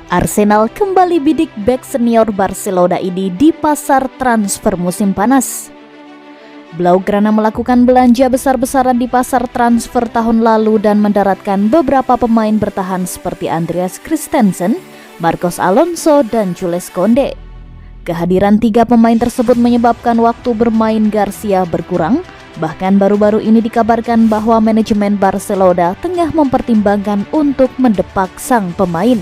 Arsenal kembali bidik bek senior Barcelona ini di pasar transfer musim panas. Blaugrana melakukan belanja besar-besaran di pasar transfer tahun lalu dan mendaratkan beberapa pemain bertahan seperti Andreas Christensen, Marcos Alonso, dan Jules Koundé. Kehadiran 3 pemain tersebut menyebabkan waktu bermain Garcia berkurang. Bahkan baru-baru ini dikabarkan bahwa manajemen Barcelona tengah mempertimbangkan untuk mendepak sang pemain.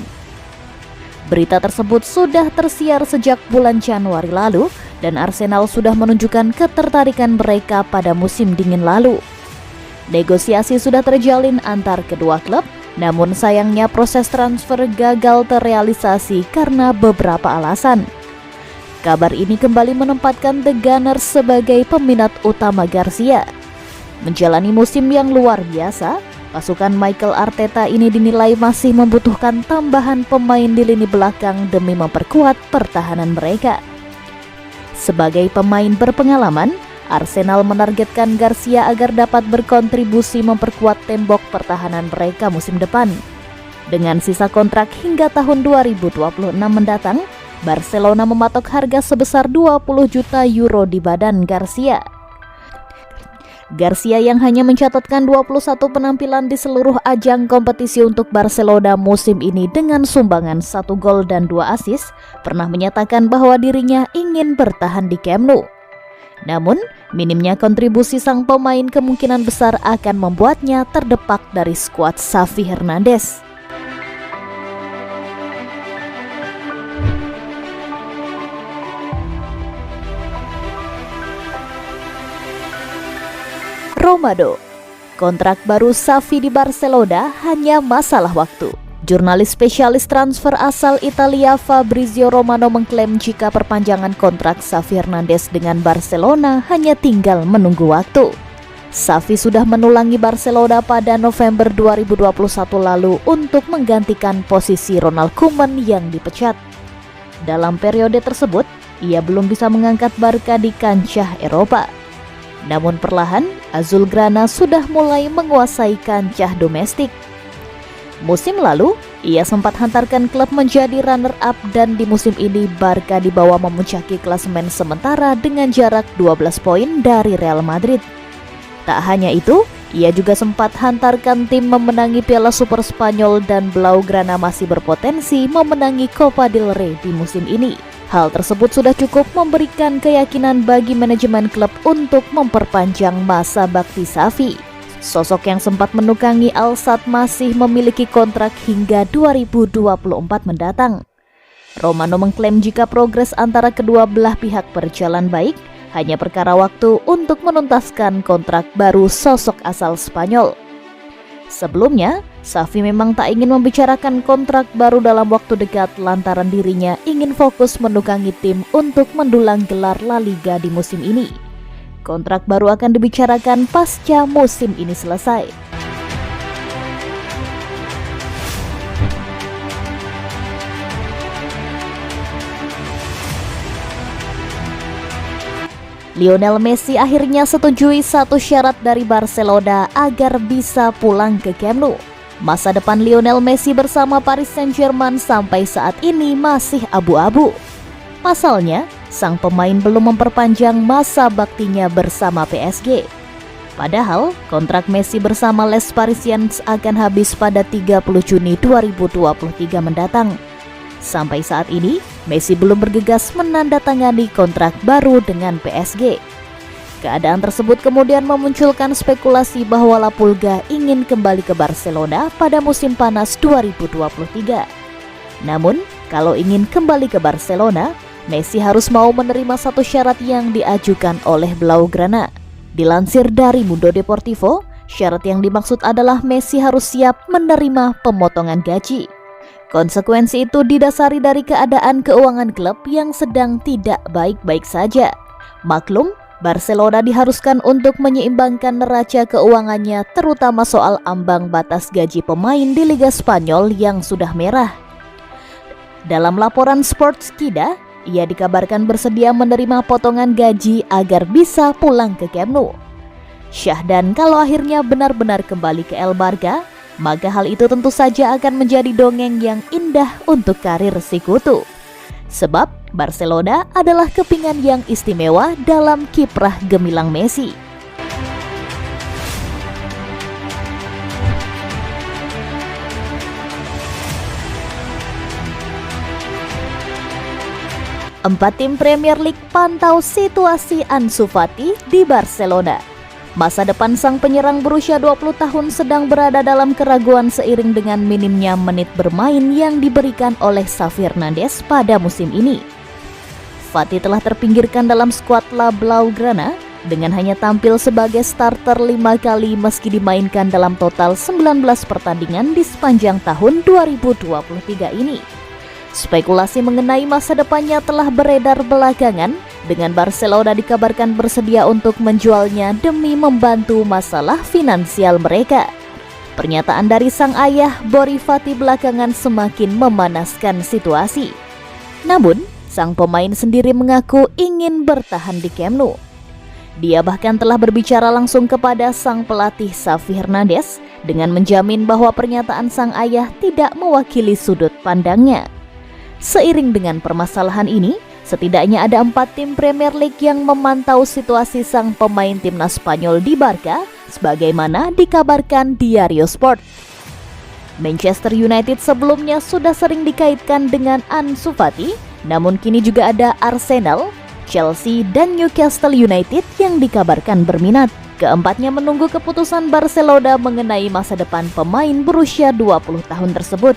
Berita tersebut sudah tersiar sejak bulan Januari lalu dan Arsenal sudah menunjukkan ketertarikan mereka pada musim dingin lalu. Negosiasi sudah terjalin antar kedua klub, namun sayangnya proses transfer gagal terrealisasi karena beberapa alasan. Kabar ini kembali menempatkan The Gunners sebagai peminat utama Garcia. Menjalani musim yang luar biasa, pasukan Mikel Arteta ini dinilai masih membutuhkan tambahan pemain di lini belakang demi memperkuat pertahanan mereka. Sebagai pemain berpengalaman, Arsenal menargetkan Garcia agar dapat berkontribusi memperkuat tembok pertahanan mereka musim depan. Dengan sisa kontrak hingga tahun 2026 mendatang, Barcelona mematok harga sebesar 20 juta euro di badan Garcia. Garcia yang hanya mencatatkan 21 penampilan di seluruh ajang kompetisi untuk Barcelona musim ini dengan sumbangan 1 gol dan 2 assist, pernah menyatakan bahwa dirinya ingin bertahan di Camp Nou. Namun, minimnya kontribusi sang pemain kemungkinan besar akan membuatnya terdepak dari skuad Xavi Hernandez. Romado, kontrak baru Xavi di Barcelona hanya masalah waktu. Jurnalis spesialis transfer asal Italia Fabrizio Romano mengklaim jika perpanjangan kontrak Xavi Hernandez dengan Barcelona hanya tinggal menunggu waktu. Xavi sudah menulangi Barcelona pada November 2021 lalu untuk menggantikan posisi Ronald Koeman yang dipecat. Dalam periode tersebut, ia belum bisa mengangkat Barca di kancah Eropa. Namun perlahan, Azulgrana sudah mulai menguasai kancah domestik. Musim lalu, ia sempat hantarkan klub menjadi runner-up dan di musim ini Barca dibawa memuncaki klasemen sementara dengan jarak 12 poin dari Real Madrid. Tak hanya itu, ia juga sempat hantarkan tim memenangi Piala Super Spanyol dan Blaugrana masih berpotensi memenangi Copa del Rey di musim ini. Hal tersebut sudah cukup memberikan keyakinan bagi manajemen klub untuk memperpanjang masa bakti Xavi. Sosok yang sempat menukangi Al-Sadd masih memiliki kontrak hingga 2024 mendatang. Romano mengklaim jika progres antara kedua belah pihak berjalan baik, hanya perkara waktu untuk menuntaskan kontrak baru sosok asal Spanyol. Sebelumnya, Xavi memang tak ingin membicarakan kontrak baru dalam waktu dekat lantaran dirinya ingin fokus menukangi tim untuk mendulang gelar La Liga di musim ini. Kontrak baru akan dibicarakan pasca musim ini selesai. Lionel Messi akhirnya setujui satu syarat dari Barcelona agar bisa pulang ke Camp Nou. Masa depan Lionel Messi bersama Paris Saint-Germain sampai saat ini masih abu-abu. Pasalnya, sang pemain belum memperpanjang masa baktinya bersama PSG. Padahal, kontrak Messi bersama Les Parisiens akan habis pada 30 Juni 2023 mendatang. Sampai saat ini, Messi belum bergegas menandatangani kontrak baru dengan PSG. Keadaan tersebut kemudian memunculkan spekulasi bahwa La Pulga ingin kembali ke Barcelona pada musim panas 2023. Namun, kalau ingin kembali ke Barcelona, Messi harus mau menerima satu syarat yang diajukan oleh Blaugrana. Dilansir dari Mundo Deportivo, syarat yang dimaksud adalah Messi harus siap menerima pemotongan gaji. Konsekuensi itu didasari dari keadaan keuangan klub yang sedang tidak baik-baik saja. Maklum, Barcelona diharuskan untuk menyeimbangkan neraca keuangannya terutama soal ambang batas gaji pemain di Liga Spanyol yang sudah merah. Dalam laporan Sportskida, ia dikabarkan bersedia menerima potongan gaji agar bisa pulang ke Camp Nou. Syahdan kalau akhirnya benar-benar kembali ke El Barca, maka hal itu tentu saja akan menjadi dongeng yang indah untuk karir si kutu. Sebab Barcelona adalah kepingan yang istimewa dalam kiprah gemilang Messi. Empat tim Premier League pantau situasi Ansu Fati di Barcelona. Masa depan sang penyerang berusia 20 tahun sedang berada dalam keraguan seiring dengan minimnya menit bermain yang diberikan oleh Xavi Hernandez pada musim ini. Fati telah terpinggirkan dalam skuad La Blaugrana dengan hanya tampil sebagai starter 5 kali meski dimainkan dalam total 19 pertandingan di sepanjang tahun 2023 ini. Spekulasi mengenai masa depannya telah beredar belakangan, dengan Barcelona dikabarkan bersedia untuk menjualnya demi membantu masalah finansial mereka. Pernyataan dari sang ayah, Bori Fati, belakangan semakin memanaskan situasi. Namun, sang pemain sendiri mengaku ingin bertahan di Camp Nou. Dia bahkan telah berbicara langsung kepada sang pelatih Xavi Hernandez dengan menjamin bahwa pernyataan sang ayah tidak mewakili sudut pandangnya. Seiring dengan permasalahan ini, setidaknya ada 4 tim Premier League yang memantau situasi sang pemain timnas Spanyol di Barca, sebagaimana dikabarkan Diario Sport. Manchester United sebelumnya sudah sering dikaitkan dengan Ansu Fati, namun kini juga ada Arsenal, Chelsea, dan Newcastle United yang dikabarkan berminat. Keempatnya menunggu keputusan Barcelona mengenai masa depan pemain berusia 20 tahun tersebut.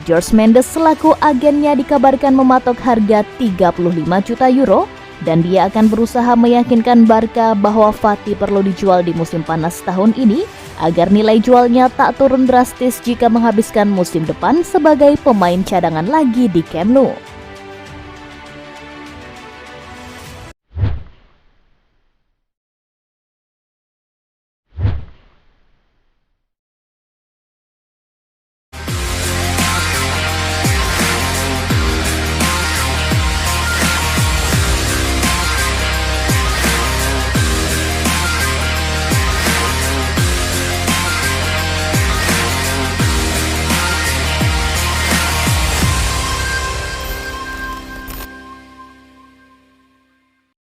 Jorge Mendes selaku agennya dikabarkan mematok harga 35 juta euro dan dia akan berusaha meyakinkan Barca bahwa Fati perlu dijual di musim panas tahun ini agar nilai jualnya tak turun drastis jika menghabiskan musim depan sebagai pemain cadangan lagi di Camp Nou.